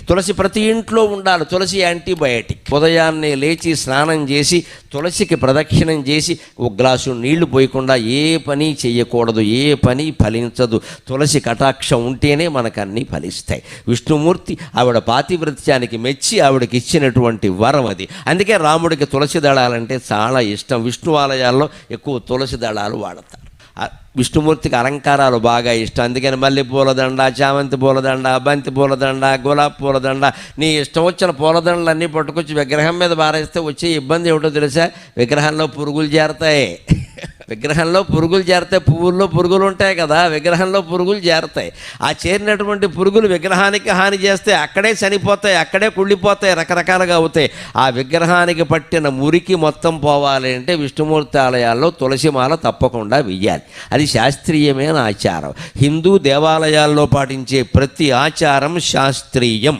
తులసి ప్రతి ఇంట్లో ఉండాలి. తులసి యాంటీబయాటిక్. ఉదయాన్నే లేచి స్నానం చేసి తులసికి ప్రదక్షిణం చేసి ఒక గ్లాసు నీళ్లు పోయకుండా ఏ పని చేయకూడదు. ఏ పని ఫలించదు. తులసి కటాక్షం ఉంటేనే మనకు అన్నీ ఫలిస్తాయి. విష్ణుమూర్తి ఆవిడ పాతివ్రత్యానికి మెచ్చి ఆవిడకి ఇచ్చినటువంటి వరం అది. అందుకే రాముడికి తులసి దళాలంటే చాలా ఇష్టం. విష్ణు ఆలయాల్లో ఎక్కువ తులసి దళాలు వాడతారు. విష్ణుమూర్తికి అలంకారాలు బాగా ఇష్టం. అందుకని మల్లె పూలదండ, చామంతి పూలదండ, బంతి పూలదండ, గులాబీ పూలదండ, నీ ఇష్టం వచ్చిన పూలదండలన్నీ పట్టుకొచ్చి విగ్రహం మీద బారేస్తే వచ్చే ఇబ్బంది ఏమిటో తెలుసా? విగ్రహంలో పురుగులు చేరతాయి. విగ్రహంలో పురుగులు చేరతాయి. పువ్వుల్లో పురుగులు ఉంటాయి కదా, విగ్రహంలో పురుగులు చేరతాయి. ఆ చేరినటువంటి పురుగులు విగ్రహానికి హాని చేస్తే అక్కడే చనిపోతాయి, అక్కడే కుళ్ళిపోతాయి, రకరకాలుగా అవుతాయి. ఆ విగ్రహానికి పట్టిన మురికి మొత్తం పోవాలి అంటే విష్ణుమూర్తి ఆలయాల్లో తులసిమాల తప్పకుండా వెయ్యాలి. అది శాస్త్రీయమైన ఆచారం. హిందూ దేవాలయాల్లో పాటించే ప్రతి ఆచారం శాస్త్రీయం.